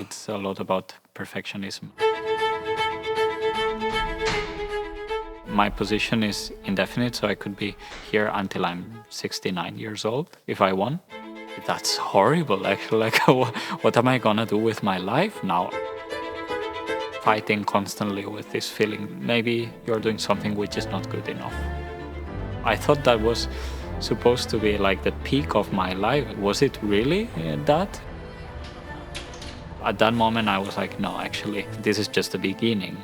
it's a lot about perfectionism. My position is indefinite, so I could be here until I'm 69 years old if I want. That's horrible, actually. Like, what am I gonna do with my life now? Fighting constantly with this feeling, maybe you're doing something which is not good enough. I thought that was supposed to be like the peak of my life. Was it really that? At that moment I was like, no, actually, this is just the beginning.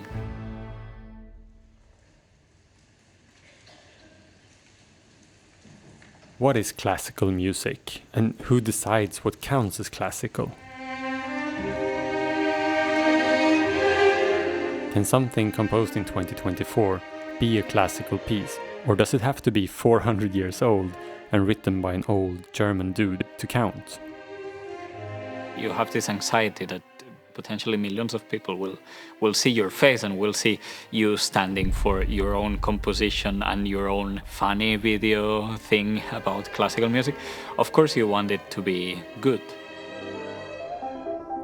What is classical music, and who decides what counts as classical? Can something composed in 2024 be a classical piece, or does it have to be 400 years old and written by an old German dude to count? You have this anxiety that potentially millions of people will see your face and will see you standing for your own composition and your own funny video thing about classical music. Of course you want it to be good.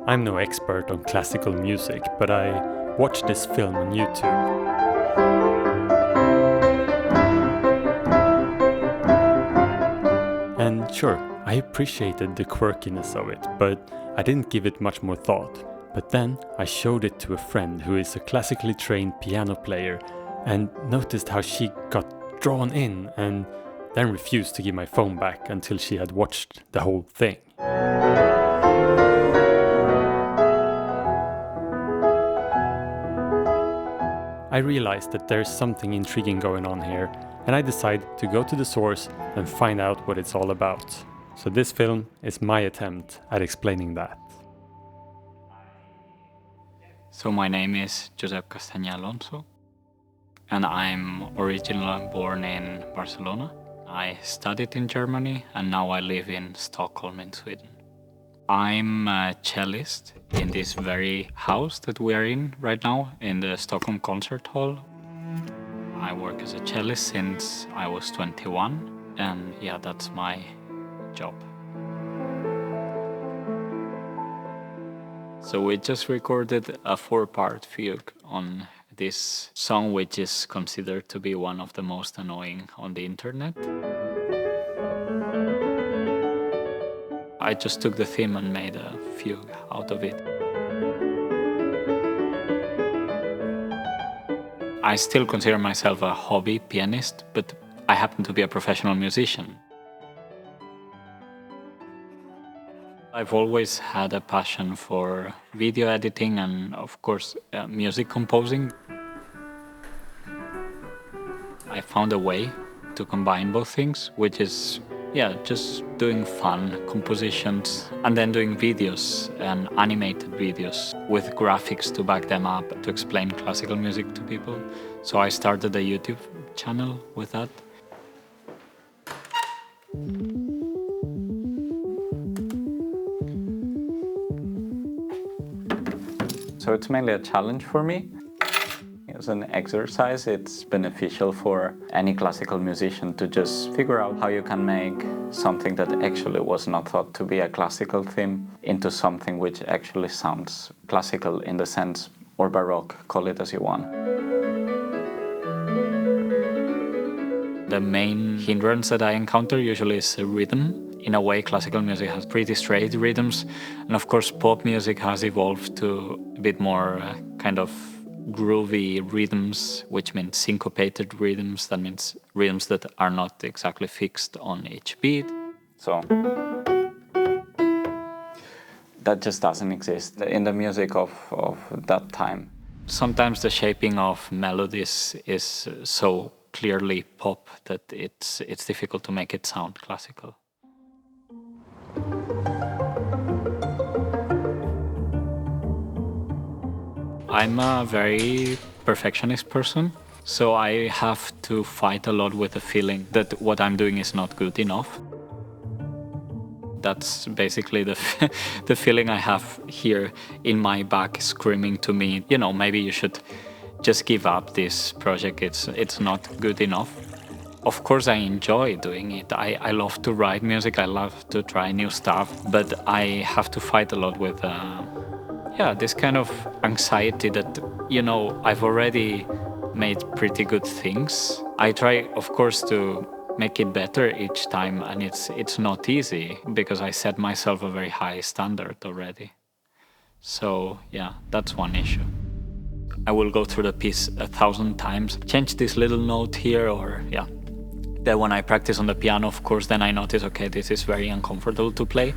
I'm no expert on classical music, but I watched this film on YouTube. And sure, I appreciated the quirkiness of it, but I didn't give it much more thought. But then I showed it to a friend who is a classically trained piano player and noticed how she got drawn in and then refused to give my phone back until she had watched the whole thing. I realized that there's something intriguing going on here, and I decided to go to the source and find out what it's all about. So this film is my attempt at explaining that. So my name is Josep Castanyer Alonso, and I'm originally born in Barcelona. I studied in Germany, and now I live in Stockholm in Sweden. I'm a cellist in this very house that we are in right now, in the Stockholm Concert Hall. I work as a cellist since I was 21, and yeah, that's my job. So we just recorded a 4-part fugue on this song, which is considered to be one of the most annoying on the internet. I just took the theme and made a fugue out of it. I still consider myself a hobby pianist, but I happen to be a professional musician. I've always had a passion for video editing and, of course, music composing. I found a way to combine both things, which is, just doing fun compositions and then doing videos and animated videos with graphics to back them up to explain classical music to people. So I started a YouTube channel with that. So it's mainly a challenge for me. As an exercise, it's beneficial for any classical musician to just figure out how you can make something that actually was not thought to be a classical theme into something which actually sounds classical in the sense, or baroque, call it as you want. The main hindrance that I encounter usually is rhythm. In a way, classical music has pretty straight rhythms, and of course pop music has evolved to a bit more kind of groovy rhythms, which means syncopated rhythms. That means rhythms that are not exactly fixed on each beat. So that just doesn't exist in the music of that time. Sometimes the shaping of melodies is so clearly pop that it's difficult to make it sound classical. I'm a very perfectionist person, so I have to fight a lot with the feeling that what I'm doing is not good enough. That's basically the feeling I have here in my back screaming to me, maybe you should just give up this project, it's not good enough. Of course I enjoy doing it, I love to write music, I love to try new stuff, but I have to fight a lot with Yeah, this kind of anxiety that, I've already made pretty good things. I try, of course, to make it better each time, and it's not easy because I set myself a very high standard already. So yeah, that's one issue. I will go through the piece 1,000 times, change this little note here, or yeah. Then when I practice on the piano, of course, then I notice, okay, this is very uncomfortable to play.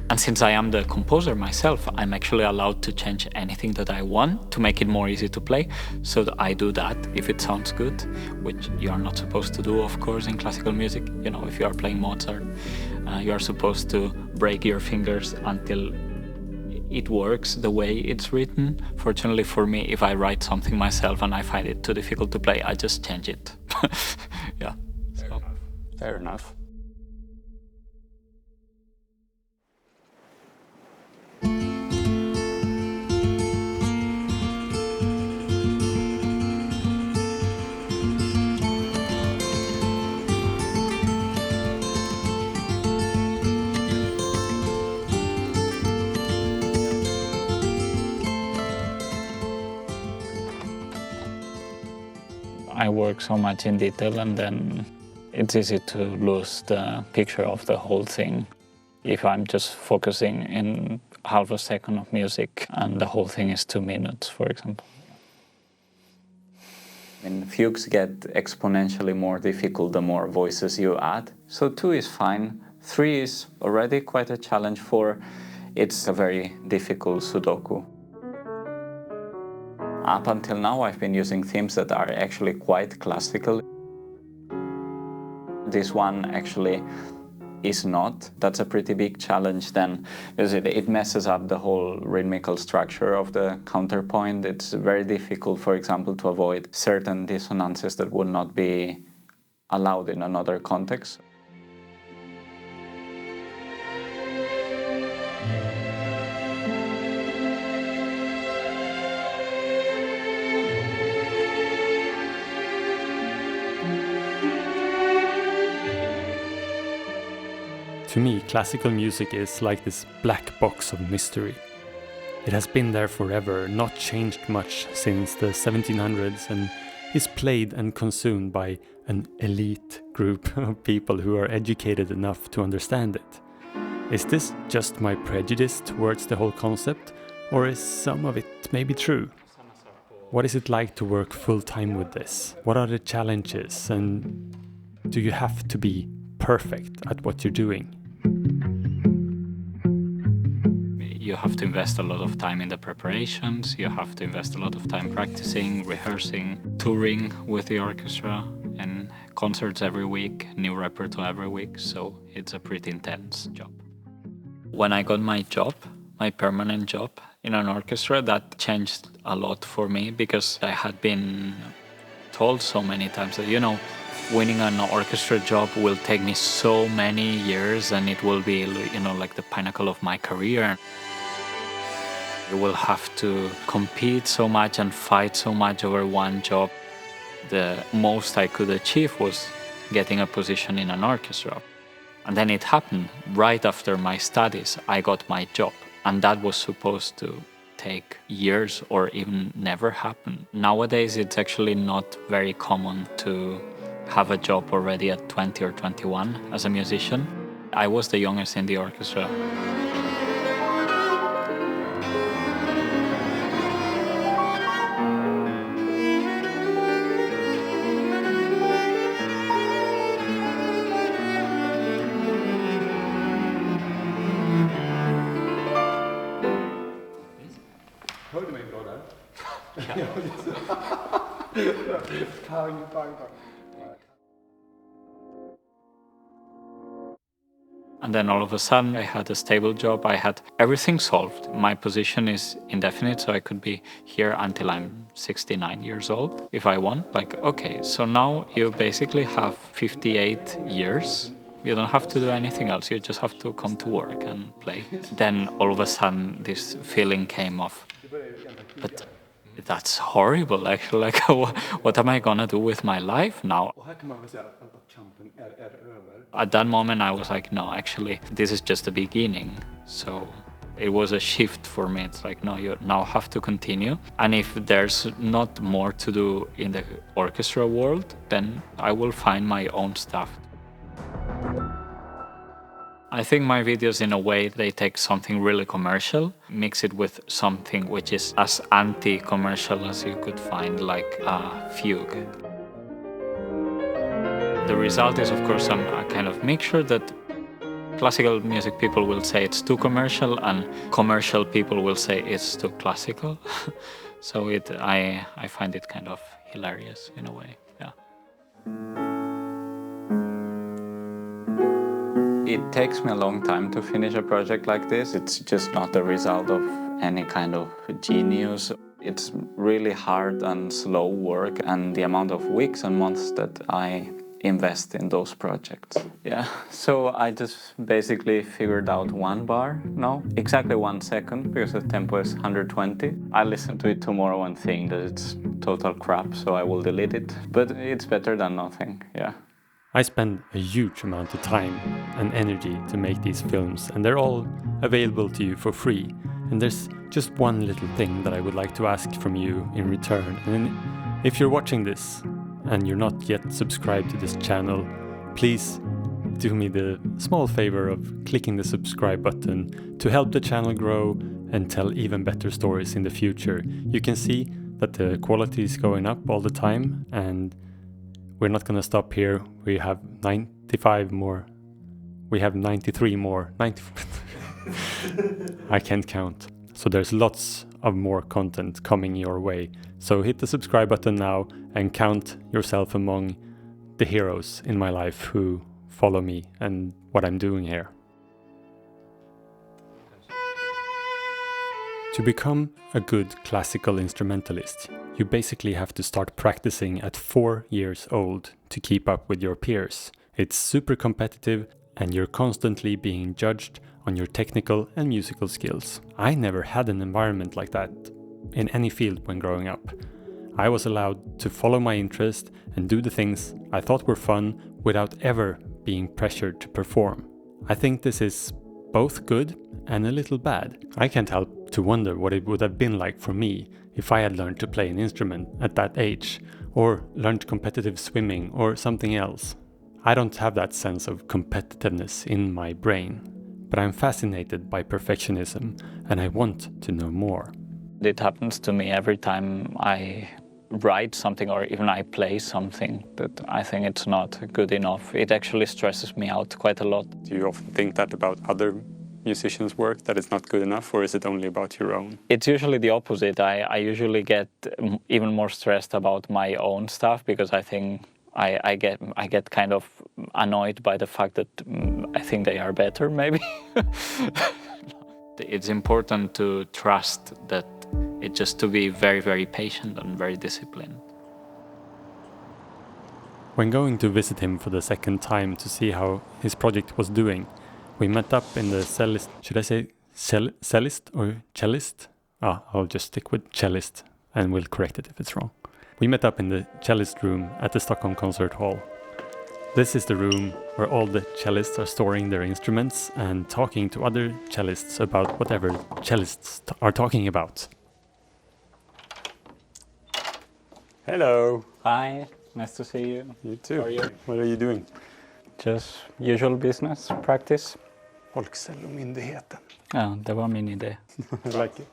And since I am the composer myself, I'm actually allowed to change anything that I want to make it more easy to play. So I do that if it sounds good, which you are not supposed to do, of course, in classical music. If you are playing Mozart, you are supposed to break your fingers until it works the way it's written. Fortunately for me, if I write something myself and I find it too difficult to play, I just change it. Yeah. Fair enough. I work so much in detail, and then it's easy to lose the picture of the whole thing. If I'm just focusing in half a second of music and the whole thing is 2 minutes, for example. And fugues get exponentially more difficult the more voices you add. So 2 is fine. 3 is already quite a challenge. 4, it's a very difficult Sudoku. Up until now, I've been using themes that are actually quite classical. This one actually is not. That's a pretty big challenge then, because it messes up the whole rhythmical structure of the counterpoint. It's very difficult, for example, to avoid certain dissonances that would not be allowed in another context. To me, classical music is like this black box of mystery. It has been there forever, not changed much since the 1700s, and is played and consumed by an elite group of people who are educated enough to understand it. Is this just my prejudice towards the whole concept, or is some of it maybe true? What is it like to work full-time with this? What are the challenges, and do you have to be perfect at what you're doing? You have to invest a lot of time in the preparations, you have to invest a lot of time practicing, rehearsing, touring with the orchestra, and concerts every week, new repertoire every week, so it's a pretty intense job. When I got my job, my permanent job in an orchestra, that changed a lot for me, because I had been told so many times that, winning an orchestra job will take me so many years and it will be, like the pinnacle of my career. You will have to compete so much and fight so much over one job. The most I could achieve was getting a position in an orchestra. And then it happened right after my studies. I got my job, and that was supposed to take years or even never happen. Nowadays, it's actually not very common to have a job already at 20 or 21 as a musician. I was the youngest in the orchestra. And then all of a sudden I had a stable job, I had everything solved. My position is indefinite, so I could be here until I'm 69 years old if I want. Like, okay, so now you basically have 58 years. You don't have to do anything else, you just have to come to work and play. Then all of a sudden this feeling came off. But that's horrible, actually. Like, what am I gonna do with my life now? At that moment, I was like, no, actually, this is just the beginning. So It was a shift for me. It's like, no, you now have to continue. And if there's not more to do in the orchestra world, then I will find my own stuff. I think my videos, in a way, they take something really commercial, mix it with something which is as anti-commercial as you could find, like a fugue. The result is, of course, a kind of mixture that classical music people will say it's too commercial, and commercial people will say it's too classical. So I find it kind of hilarious in a way, yeah. It takes me a long time to finish a project like this. It's just not the result of any kind of genius. It's really hard and slow work, and the amount of weeks and months that I invest in those projects. Yeah, so I just basically figured out one bar, no, exactly 1 second, because the tempo is 120. I listen to it tomorrow and think that it's total crap, so I will delete it. But it's better than nothing, yeah. I spend a huge amount of time and energy to make these films, and they're all available to you for free. And there's just one little thing that I would like to ask from you in return. And if you're watching this and you're not yet subscribed to this channel, please do me the small favor of clicking the subscribe button to help the channel grow and tell even better stories in the future. You can see that the quality is going up all the time, and we're not going to stop here. We have 95 more. We have 93 more. 90. I can't count. So there's lots of more content coming your way. So hit the subscribe button now and count yourself among the heroes in my life who follow me and what I'm doing here. To become a good classical instrumentalist, you basically have to start practicing at 4 years old to keep up with your peers. It's super competitive, and you're constantly being judged on your technical and musical skills. I never had an environment like that in any field when growing up. I was allowed to follow my interest and do the things I thought were fun without ever being pressured to perform. I think this is both good and a little bad. I can't help to wonder what it would have been like for me if I had learned to play an instrument at that age, or learned competitive swimming or something else. I don't have that sense of competitiveness in my brain, but I'm fascinated by perfectionism and I want to know more. It happens to me every time I write something or even I play something that I think it's not good enough. It actually stresses me out quite a lot. Do you often think that about other musicians' work, that it's not good enough, or is it only about your own? It's usually the opposite. I usually get even more stressed about my own stuff, because I think I get kind of annoyed by the fact that I think they are better, maybe. It's important to trust that it's just to be very, very patient and very disciplined. When going to visit him for the second time to see how his project was doing, we met up in the Cellist. Should I say Cellist or Cellist? I'll just stick with Cellist and we'll correct it if it's wrong. We met up in the Cellist room at the Stockholm Concert Hall. This is the room where all the cellists are storing their instruments and talking to other cellists about whatever cellists are talking about. Hello. Hi, nice to see you. You too. How are you? What are you doing? Just usual business, practice. Folkcellomyndigheten. Ja, det var min idé. I like it.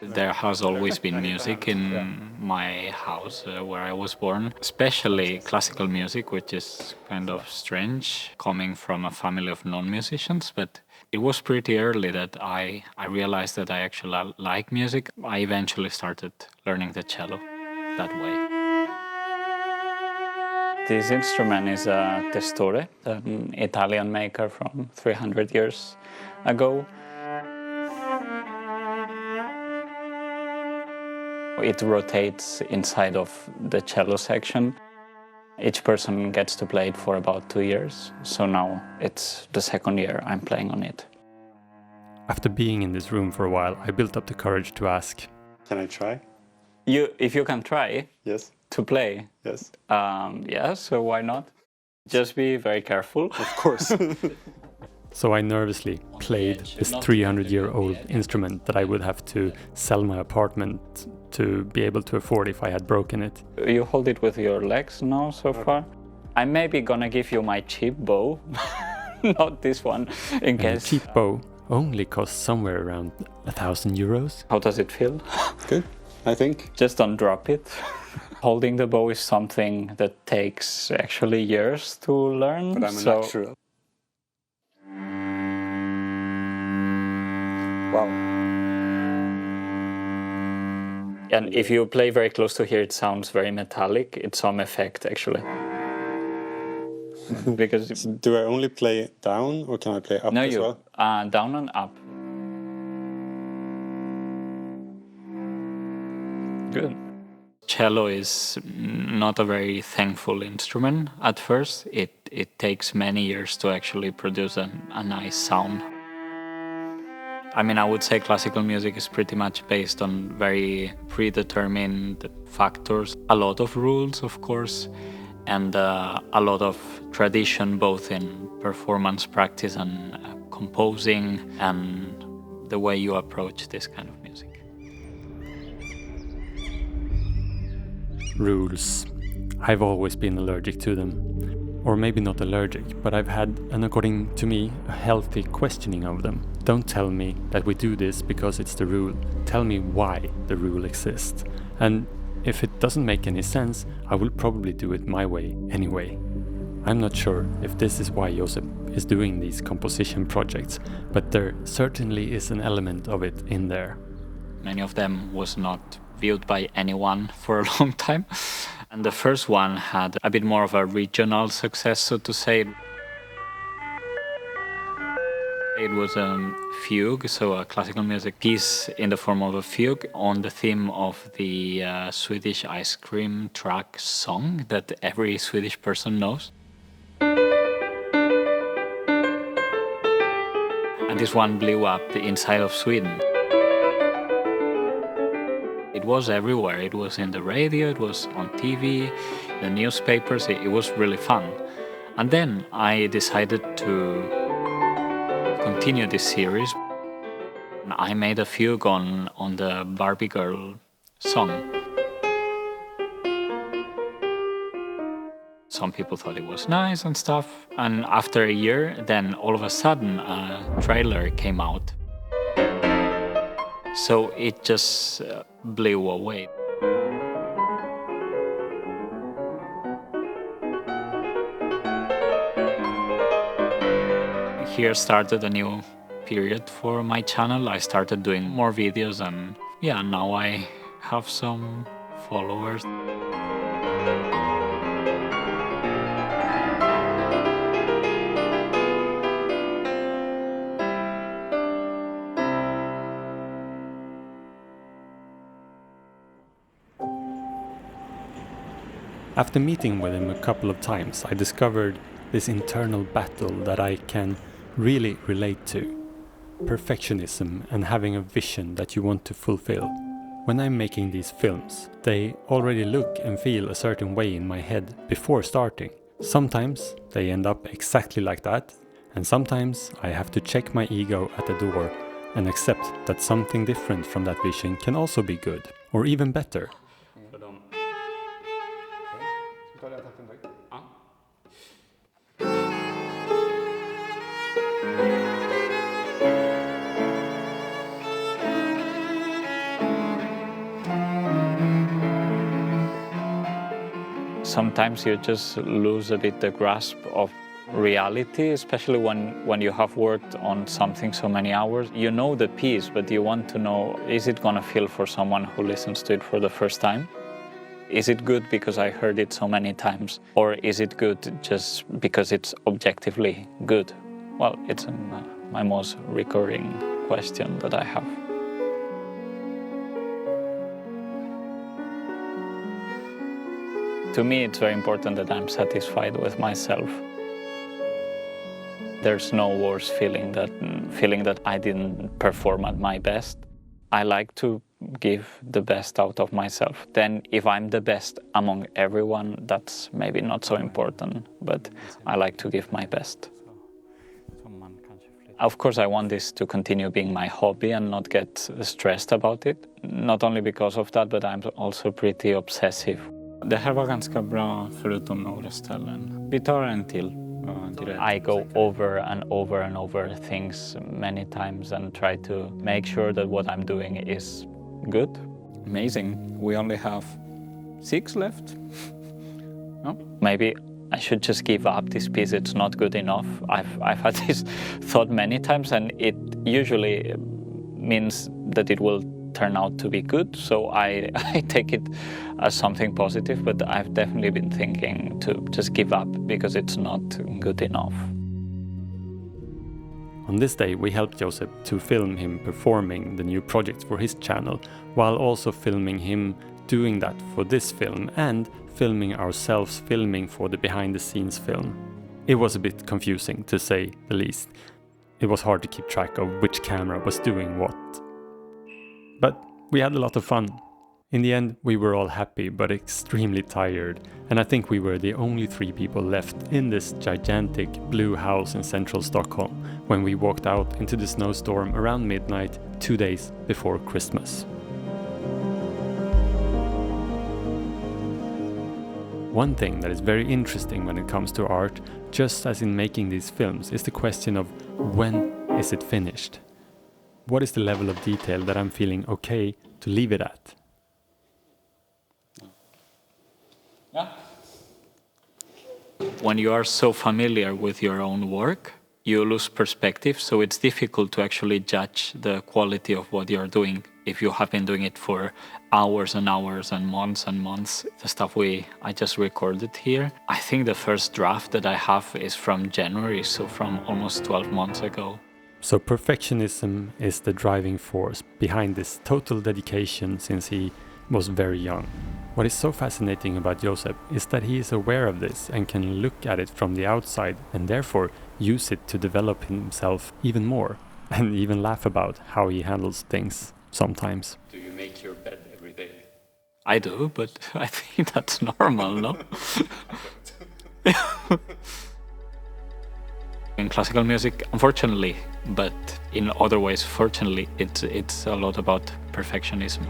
There has always been music in my house where I was born, especially classical music, which is kind of strange coming from a family of non-musicians, but it was pretty early that I realized that I actually like music. I eventually started learning the cello that way. This instrument is a testore, an Italian maker from 300 years ago. It rotates inside of the cello section. Each person gets to play it for about 2 years, so now it's the second year I'm playing on it. After being in this room for a while, I built up the courage to ask. Can I try? If you can try Yes. to play, Yes. yeah, so why not? Just be very careful. Of course. So I nervously played this 300-year-old instrument that I would have to sell my apartment to be able to afford if I had broken it. You hold it with your legs now so far? I'm maybe gonna give you my cheap bow, not this one, in case. A cheap bow only costs somewhere around 1,000 euros. How does it feel? Good, I think. Just don't drop it. Holding the bow is something that takes actually years to learn. But I'm a natural. Wow. And if you play very close to here, it sounds very metallic. It's some effect, actually. Because do I only play down, or can I play up as well? Down and up. Good. Cello is not a very thankful instrument at first. It takes many years to actually produce a nice sound. I mean, I would say classical music is pretty much based on very predetermined factors. A lot of rules, of course, and a lot of tradition, both in performance practice and composing and the way you approach this kind of music. Rules. I've always been allergic to them. Or maybe not allergic, but I've had, and according to me, a healthy questioning of them. Don't tell me that we do this because it's the rule. Tell me why the rule exists. And if it doesn't make any sense, I will probably do it my way anyway. I'm not sure if this is why Josep is doing these composition projects, but there certainly is an element of it in there. Many of them was not viewed by anyone for a long time. And the first one had a bit more of a regional success, so to say. It was a fugue, so a classical music piece in the form of a fugue on the theme of the Swedish ice cream truck song that every Swedish person knows. And this one blew up the inside of Sweden. It was everywhere. It was in the radio, it was on TV, the newspapers. It was really fun. And then I decided to continue this series. I made a fugue on the Barbie Girl song. Some people thought it was nice and stuff. And after a year, then all of a sudden a trailer came out. So it just blew away. Here started a new period for my channel. I started doing more videos and yeah, now I have some followers. After meeting with him a couple of times, I discovered this internal battle that I can really relate to. Perfectionism and having a vision that you want to fulfill. When I'm making these films, they already look and feel a certain way in my head before starting. Sometimes they end up exactly like that, and sometimes I have to check my ego at the door and accept that something different from that vision can also be good, or even better. Sometimes you just lose a bit the grasp of reality, especially when you have worked on something so many hours. You know the piece, but you want to know, is it gonna feel for someone who listens to it for the first time? Is it good because I heard it so many times? Or is it good just because it's objectively good? Well, it's my most recurring question that I have. To me, it's very important that I'm satisfied with myself. There's no worse feeling that I didn't perform at my best. I like to give the best out of myself. Then if I'm the best among everyone, that's maybe not so important, but I like to give my best. Of course, I want this to continue being my hobby and not get stressed about it. Not only because of that, but I'm also pretty obsessive. Det här var ganska bra förutom några ställen. Vi tar en till. I go over and over and over things many times and try to make sure that what I'm doing is good. Amazing. We only have 6 left. No? Maybe I should just give up this piece. It's not good enough. I've had this thought many times, and it usually means that it will turn out to be good. So I take it as something positive, but I've definitely been thinking to just give up because it's not good enough. On this day, we helped Josep to film him performing the new projects for his channel, while also filming him doing that for this film and filming ourselves filming for the behind-the-scenes film. It was a bit confusing, to say the least. It was hard to keep track of which camera was doing what. But we had a lot of fun. In the end, we were all happy but extremely tired, and I think we were the only 3 people left in this gigantic blue house in central Stockholm when we walked out into the snowstorm around midnight 2 days before Christmas. One thing that is very interesting when it comes to art, just as in making these films, is the question of when is it finished? What is the level of detail that I'm feeling okay to leave it at? Yeah. When you are so familiar with your own work, you lose perspective, so it's difficult to actually judge the quality of what you're doing if you have been doing it for hours and hours and months. The stuff I just recorded here, I think the first draft that I have is from January, so from almost 12 months ago. So perfectionism is the driving force behind this total dedication since he was very young. What is so fascinating about Josep is that he is aware of this and can look at it from the outside and therefore use it to develop himself even more and even laugh about how he handles things sometimes. Do you make your bed every day? I do, but I think that's normal, no? In classical music, unfortunately, but in other ways, fortunately, it's a lot about perfectionism.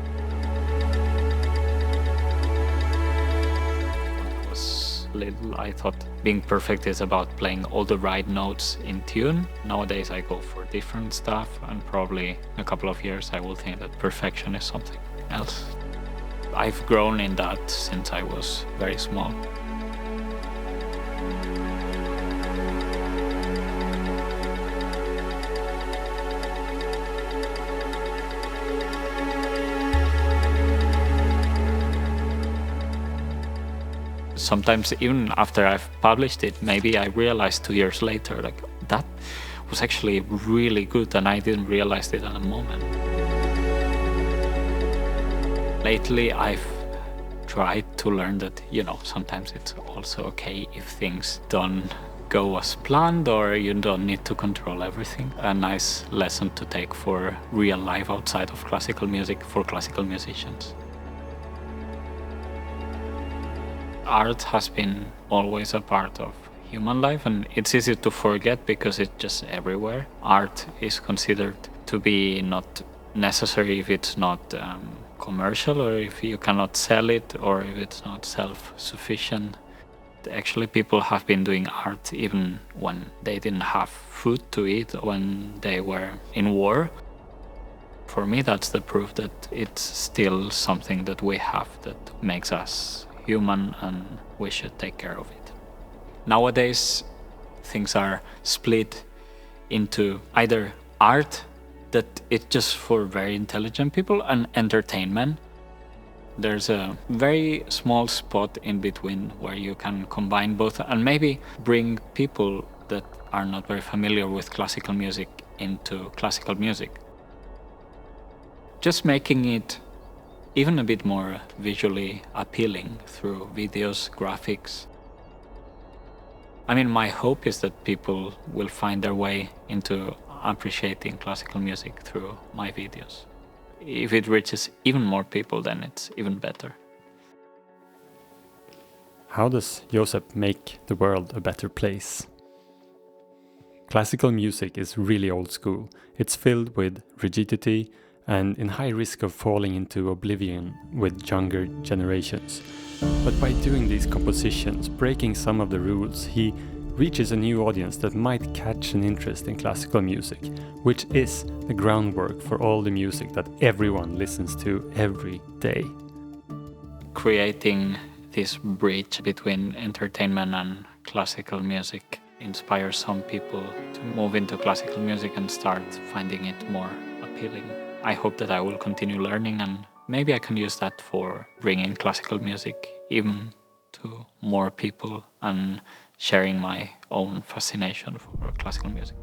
When I was little, I thought being perfect is about playing all the right notes in tune. Nowadays, I go for different stuff, and probably in a couple of years, I will think that perfection is something else. I've grown in that since I was very small. Sometimes even after I've published it, maybe I realized 2 years later, like, that was actually really good and I didn't realize it at the moment. Lately, I've tried to learn that, sometimes it's also okay if things don't go as planned or you don't need to control everything. A nice lesson to take for real life outside of classical music for classical musicians. Art has been always a part of human life, and it's easy to forget because it's just everywhere. Art is considered to be not necessary if it's not commercial, or if you cannot sell it, or if it's not self-sufficient. Actually, people have been doing art even when they didn't have food to eat, when they were in war. For me, that's the proof that it's still something that we have that makes us human, and we should take care of it. Nowadays, things are split into either art, that it's just for very intelligent people, and entertainment. There's a very small spot in between where you can combine both and maybe bring people that are not very familiar with classical music into classical music. Just making it even a bit more visually appealing through videos, graphics. I mean, my hope is that people will find their way into appreciating classical music through my videos. If it reaches even more people, then it's even better. How does Josep make the world a better place? Classical music is really old school. It's filled with rigidity and in high risk of falling into oblivion with younger generations. But by doing these compositions, breaking some of the rules, he reaches a new audience that might catch an interest in classical music, which is the groundwork for all the music that everyone listens to every day. Creating this bridge between entertainment and classical music inspires some people to move into classical music and start finding it more appealing. I hope that I will continue learning, and maybe I can use that for bringing classical music even to more people and sharing my own fascination for classical music.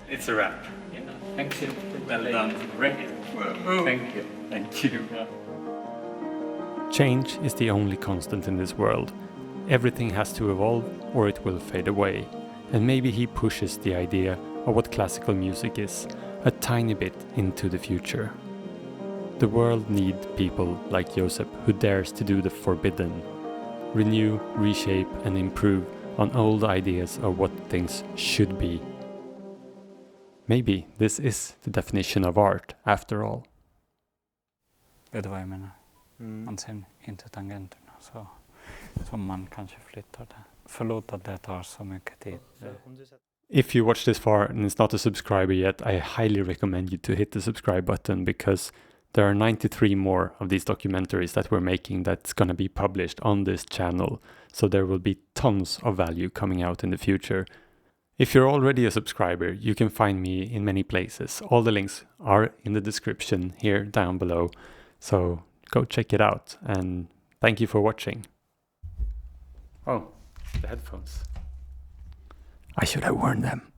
It's a wrap. Yeah, thank you. Well done. Thank you. Thank you. Change is the only constant in this world. Everything has to evolve or it will fade away. And maybe he pushes the idea of what classical music is a tiny bit into the future. The world needs people like Josep who dares to do the forbidden. Renew, reshape and improve on old ideas of what things should be. Maybe this is the definition of art after all. Vet du vad jag menar? Man ser inte tangenterna så som man kanske flyttar det. Förlåt att det tar så mycket tid. If you watch this far and is not a subscriber yet, I highly recommend you to hit the subscribe button because there are 93 more of these documentaries that we're making that's going to be published on this channel. So there will be tons of value coming out in the future. If you're already a subscriber, you can find me in many places. All the links are in the description here down below. So go check it out and thank you for watching. Oh, the headphones. I should have worn them.